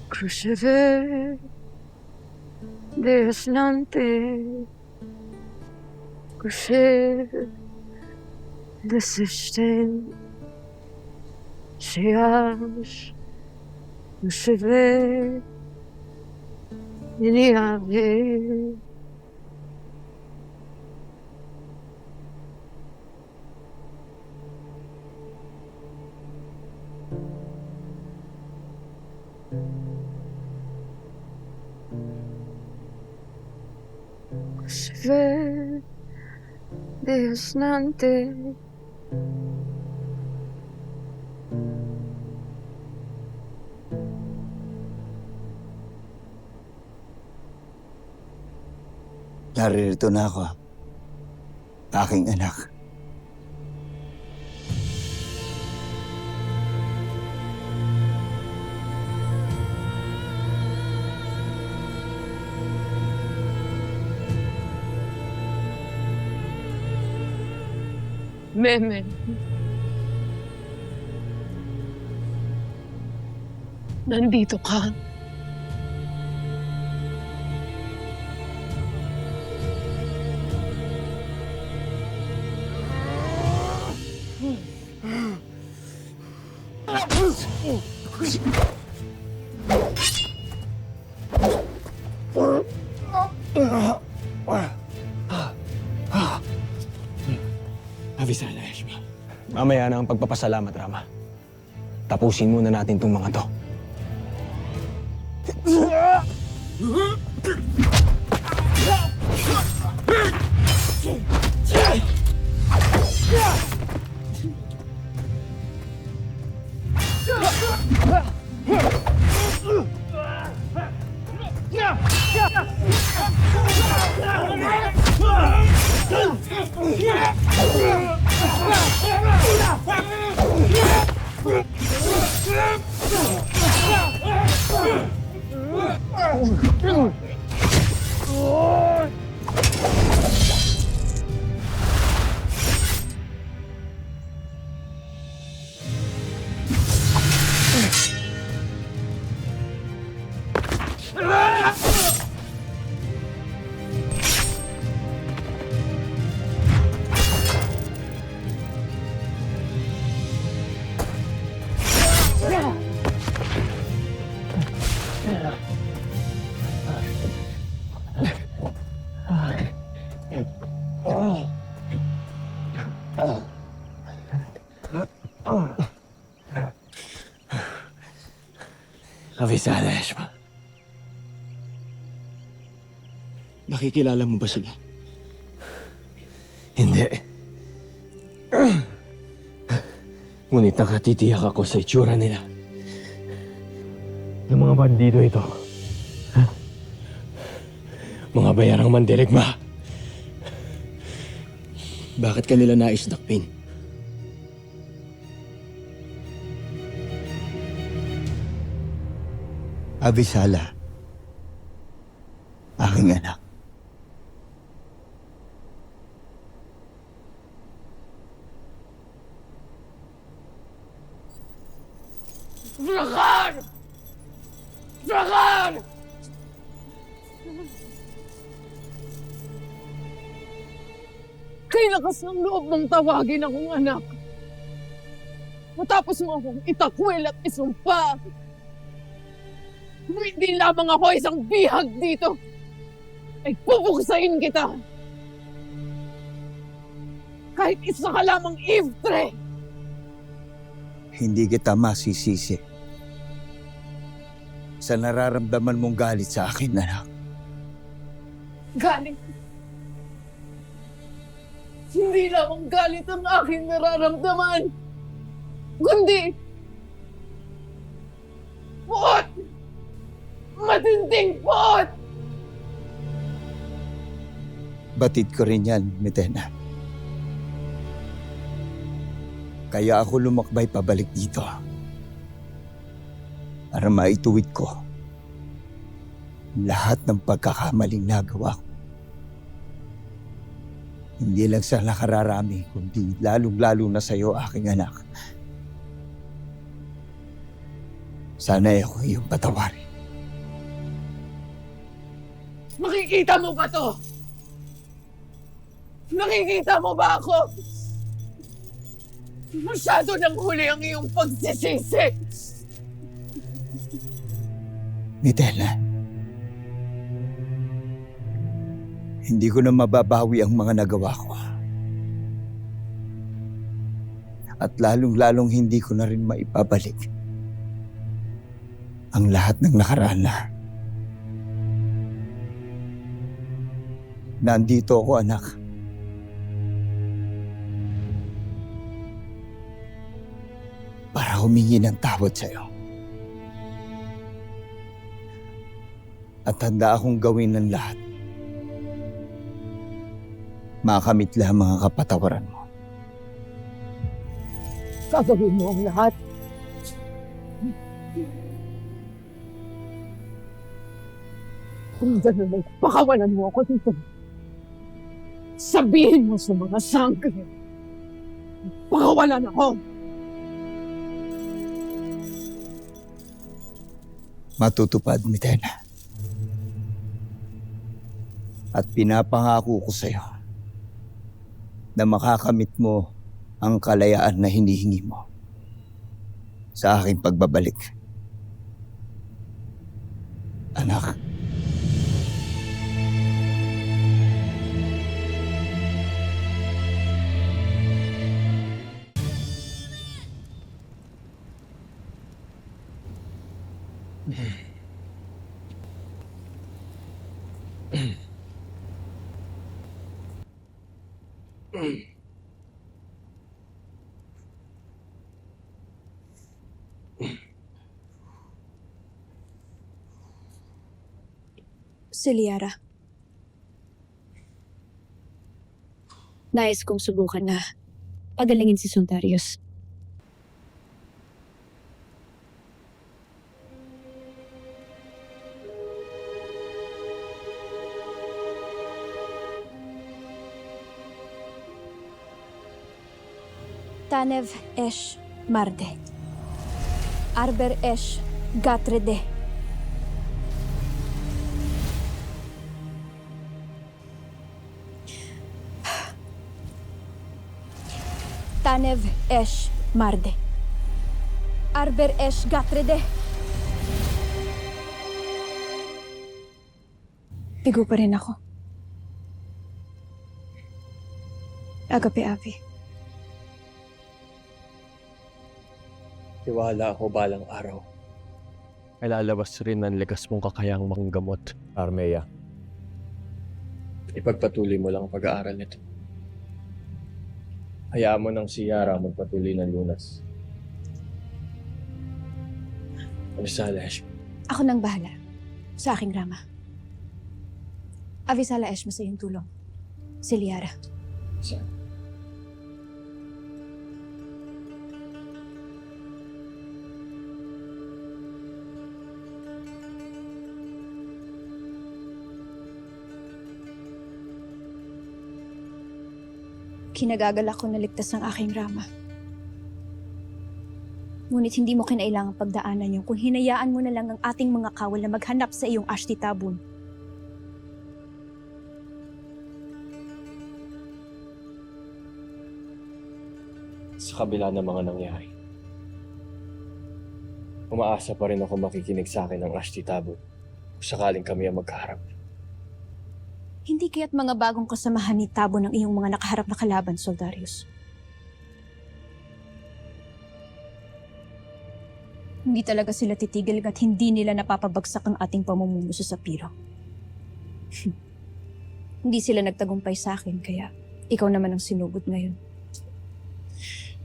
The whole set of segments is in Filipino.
Crucifix delante, crucifix desistencias, crucifix lineares. Crucifix delante. Naririto na ako, aking anak. Meme. Nandito ka. Avisala, Eshma. Mamaya na ang pagpapasalamat, Rama. Tapusin muna natin tong mga to. Avisala, Eshma. Nakikilala mo ba sila? Hindi. Ngunit nakatitiyak ako sa itsura nila. Yung mga bandido ito. Mga bayarang mandirigma. Bakit kanila nais dakpin? Avisala, aking anak. Dragan! Dragan! Kay lakas ng loob mong tawagin akong anak. Matapos mo akong itakwil at isumpa. Hindi lamang ako isang bihag dito. Ay pupuksain kita. Kahit isa ka lamang iftre. Hindi kita masisisi sa nararamdaman mong galit sa akin, anak. Galit. Hindi lamang galit ang aking nararamdaman. Kundi puot! Matinding puot! Batid ko rin yan, Medena. Kaya ako lumakbay pabalik dito. Para maituwid ko lahat ng pagkakamaling nagawa ko. Hindi lang sa nakararami, kundi lalong-lalo na sa iyo, aking anak. Sana ako iyong patawarin. Nakikita mo ba to? Nakikita mo ba ako? Masyado nang huli ang iyong pagsisisi. Mitela, hindi ko na mababawi ang mga nagawa ko. At lalong-lalong hindi ko na rin maipabalik ang lahat ng nakaraan na. Nandito ako, anak. Para humingi ng tawad sa'yo. At handa akong gawin ng lahat. Makamit lang mga kapatawaran mo. Gagawin mo ang lahat. Kung gano'n ay pakawalan mo ako dito. Sabihin mo sa mga sangre. Pakawalan ako. Matutupad, Mitela. At pinapangako ko sa'yo na makakamit mo ang kalayaan na hinihingi mo sa aking pagbabalik. Anak. Si Liara. Nais kong subukan na pagalingin si Sultarius. Tanev esh marde. Arber esh gatrede. Tanev esh marde. Arber esh gatrede. Bigo pa rin ako. Agapi-api. Tiwala ako balang araw. Ay lalabas rin ang likas mong kakayang manggamot, Armea. Ipagpatuloy mo lang ang pag-aaral nito. Hayaan mo nang si Yara magpatuloy ng lunas. Avisala Eshma. Ako nang bahala sa aking Rama. Avisala Eshma sa iyong tulong. Si Liara. Saan? Kinagagalak ko na ligtas ang aking Rama. Ngunit hindi mo kinailangang pagdaanan yun kung hinayaan mo na lang ang ating mga kawal na maghanap sa iyong Ashti Tabun. Sa kabila ng mga nangyari, umaasa pa rin ako makikinig sa akin ng Ashti Tabun kung sakaling kami ang magkaharap. Hindi kaya't mga bagong kasamahan ni Tabun ang iyong mga nakaharap na kalaban, Soldarius. Hindi talaga sila titigil at hindi nila napapabagsak ang ating pamumuno sa Sapiro. Hindi sila nagtagumpay sa akin, kaya ikaw naman ang sinugod ngayon.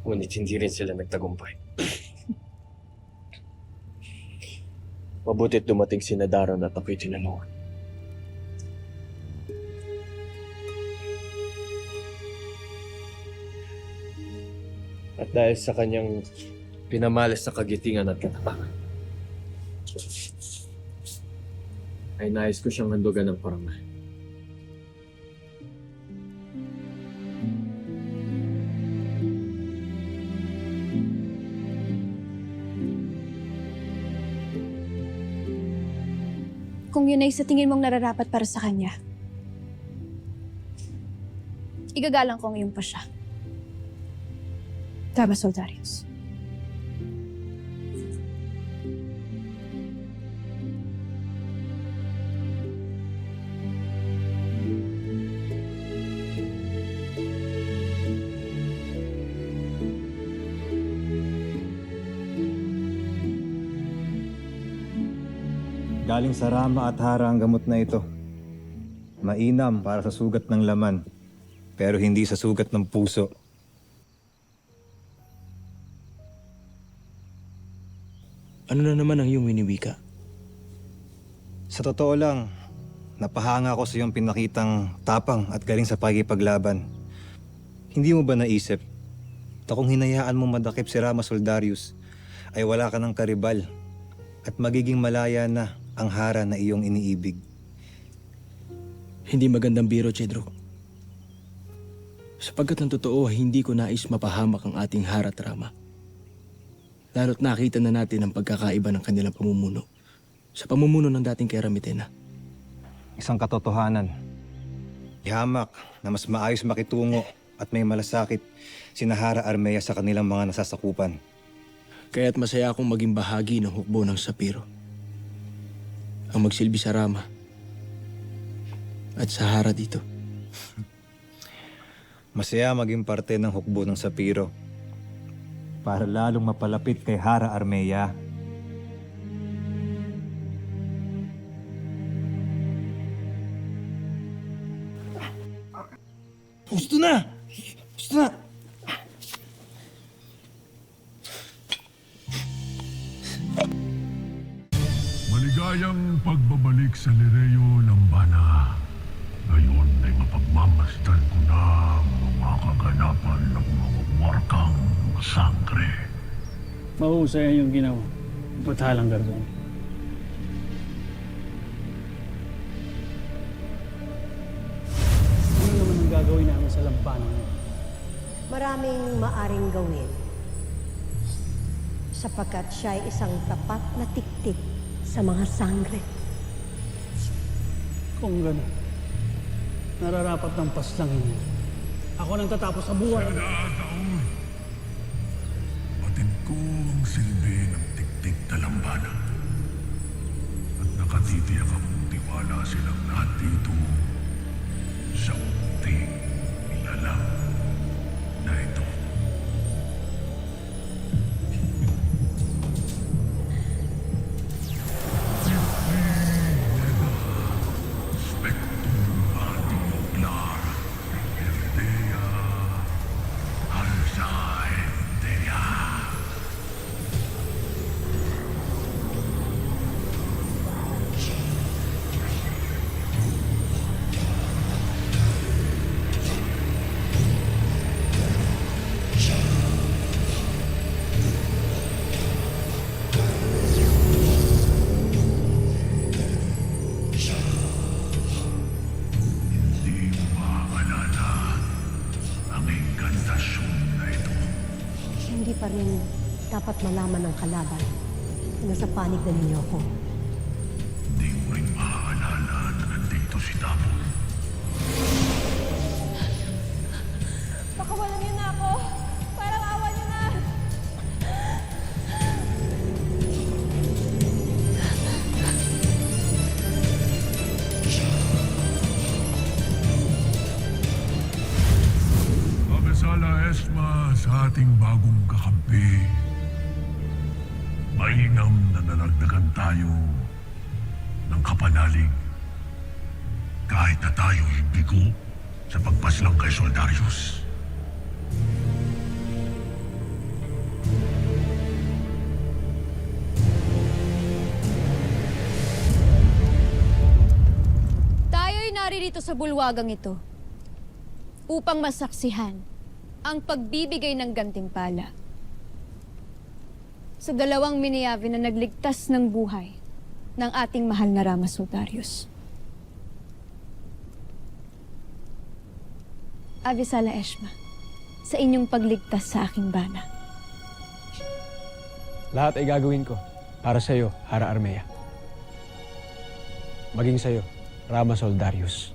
Ngunit hindi rin sila nagtagumpay. Mabuti't dumating si Nadaron at ako'y tinanungan. At dahil sa kanyang pinamalas na kagitingan at katapangan, ay nais ko siyang handugan ng parangal. Kung yun ay sa tingin mong nararapat para sa kanya, igagalang ko ngayon pa siya. Tama, Soldarius. Galing sa Rama at Hara ang gamot na ito. Mainam para sa sugat ng laman, pero hindi sa sugat ng puso. Ano na naman ang iyong winiwika? Sa totoo lang, napahanga ako sa iyong pinakitang tapang at galing sa pagkipaglaban. Hindi mo ba naisip na kung hinayaan mo madakip si Rama Soldarius, ay wala ka ng karibal at magiging malaya na ang Hara na iyong iniibig? Hindi magandang biro, Chedro. Sapagkat ng totoo, hindi ko nais mapahamak ang ating Hara at Rama. Lalo't nakita na natin ang pagkakaiba ng kanilang pamumuno sa pamumuno ng dating kay Ramitena. Isang katotohanan. Ihamak na mas maayos makitungo at may malasakit sina Hara Armea sa kanilang mga nasasakupan. Kaya't masaya akong maging bahagi ng hukbo ng Sapiro. Ang magsilbi sa Rama at sa Hara dito. Masaya maging parte ng hukbo ng Sapiro para lalong mapalapit kay Hara Armea. Gusto na! Gusto na! Maligayang pagbabalik sa Lereo Lambana. Ngayon ay mapagmamasdan ko na ang mga kaganapan ng mga warkang sangre. Mahusay ang iyong ginawa. Patalang Garzon. Ano naman ang gagawin namin sa lampanan mo? Maraming maaring gawin sapagkat siya ay isang tapat na tiktik sa mga sangre. Kung gano'n, nararapat ng paslangin niya. Ako nang tatapos sa buhay. Taon, batid ko ang silbi ng tiktik na lambana. At nakatitiyak akong tiwala silang lahat dito sa unting nilalang na ito. Hindi pa rin dapat malaman ng kalaban na nasa panig na ninyo ako. Hindi mo rin maaalala na nandito si Tabo. Pakawalan niyo na ako! Parang awa niyo na! Abesala Esma sa ating bagong kakampi. Mainam na nanagdagan tayo ng kapanalig. Kahit na tayo'y bigo sa pagpaslang kay Soldarius. Tayo'y naririto sa bulwagang ito upang masaksihan ang pagbibigay ng gantimpala sa dalawang Miniavi na nagligtas ng buhay ng ating mahal na Rama Soldarius. Avisala Eshma, sa inyong pagligtas sa aking bana. Lahat ay gagawin ko para sa iyo, Hara Armea. Maging sa'yo, Rama Soldarius.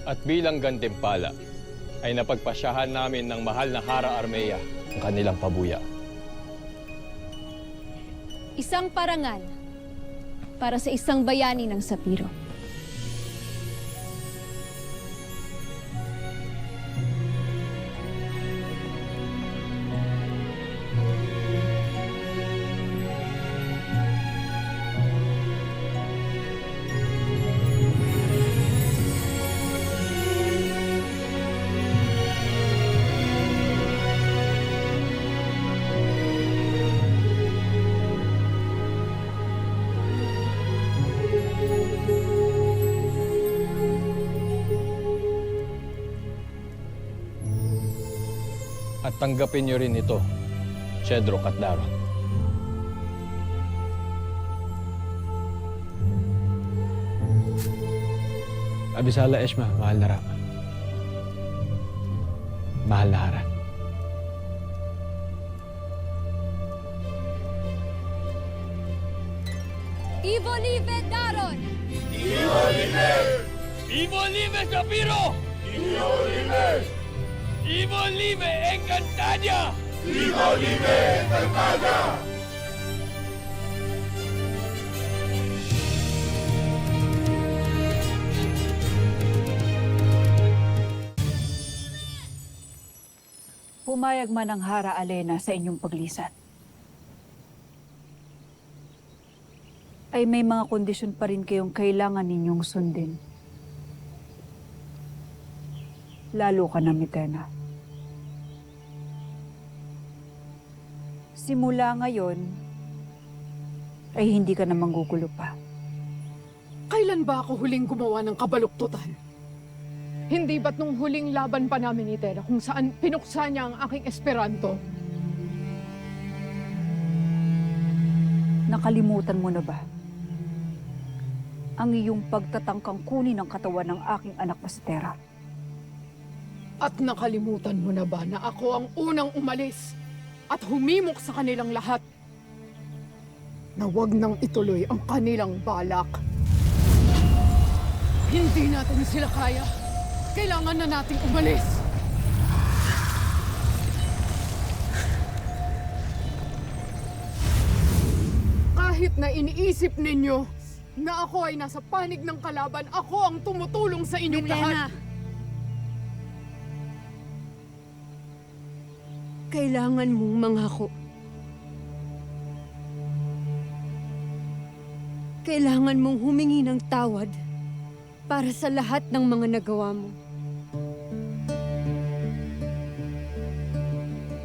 At bilang gantimpala, ay napagpasyahan namin ng mahal na Hara Armea ang kanilang pabuya. Isang parangal para sa isang bayani ng Sapiro. At tanggapin niyo rin ito, Cedro Katdaro. Abisala Eshma, mahal na Rama. Mahal na Hara. Ivo Live Daron! Ivo Live Sapiro! Ivo Live Encantadia! Pumayag man ang Hara Alena sa inyong paglisan, ay may mga kondisyon pa rin kayong kailangan ninyong sundin. Lalo ka na, Mitena. Simula ngayon, ay hindi ka na manggugulo pa. Kailan ba ako huling gumawa ng kabaluktutan? Hindi ba't nung huling laban pa namin ni Tera kung saan pinuksa niya ang aking Esperanto? Nakalimutan mo na ba ang iyong pagtatangkang kunin ang katawan ng aking anak na si Tera? At nakalimutan mo na ba na ako ang unang umalis at humimok sa kanilang lahat na huwag nang ituloy ang kanilang balak? Hindi natin sila kaya. Kailangan na nating umalis. Kahit na iniisip ninyo na ako ay nasa panig ng kalaban, ako ang tumutulong sa inyong lahat. Kailangan mong mangako. Kailangan mong humingi ng tawad para sa lahat ng mga nagawa mo.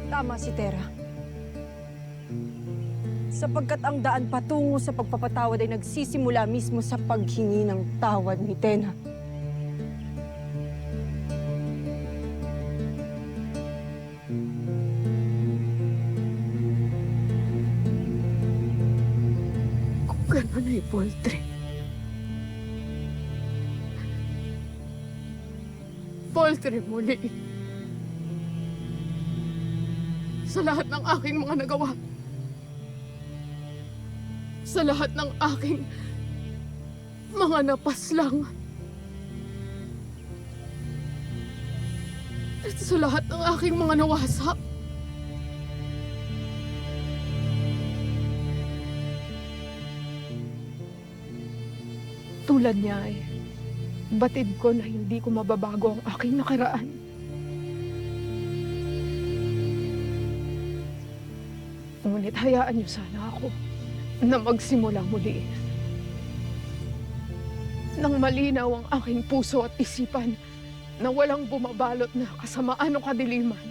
Tama si Tera. Sapagkat ang daan patungo sa pagpapatawad ay nagsisimula mismo sa paghingi ng tawad ni Tena. Kung gano'n ay Voltre. Voltre muli. Sa lahat ng aking mga nagawa. Sa lahat ng aking mga napaslang. At sa lahat ng aking mga nawasak. Tulad niya ay batid ko na hindi ko mababago ang aking nakaraan. Ngunit hayaan niyo sana ako na magsimula muli. Nang malinaw ang aking puso at isipan na walang bumabalot na kasamaan o kadiliman.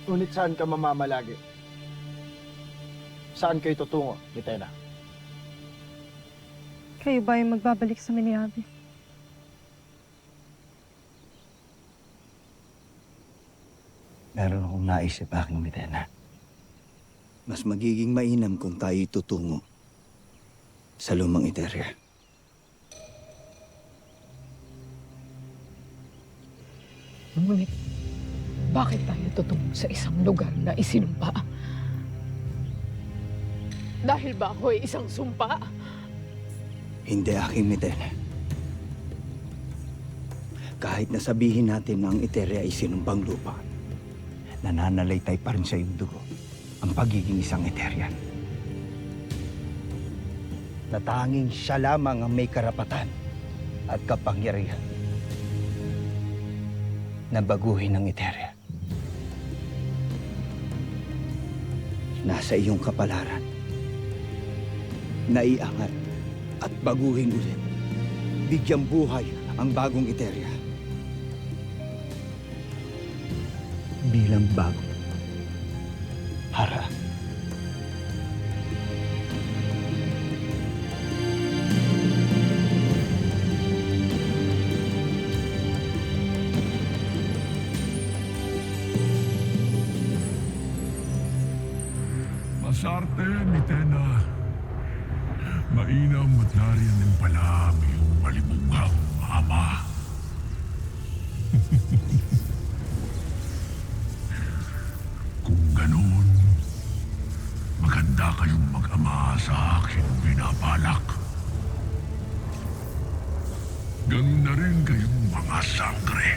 Ngunit saan ka mamamalagi? Saan kayo tutungo, Mitena? Kayo ba yung magbabalik sa Miniabi? Meron akong naisip, aking Mitena. Mas magiging mainam kung tayo'y tutungo sa lumang Eteria. Ngunit, bakit tayo tutungo sa isang lugar na isinumpa? Dahil ba ako ay isang sumpa? Hindi, aking Mitena. Kahit nasabihin natin na ang Eteria ay sinumbang lupa, nananalaytay pa rin sa iyong dugo ang pagiging isang Eterian. Na tanging siya lamang ang may karapatan at kapangyarihan na baguhin ang Eteria. Nasa iyong kapalaran na iangat at baguhin ulit. Bigyang buhay ang bagong Eteria. Bilang bagong hara. Masarte, Mitena. Mainam at nariyan din pala ang iyong malimughang ama. Kung ganun, maganda kayong mag-ama sa akin binabalak. Ganun na rin kayong mga sangre.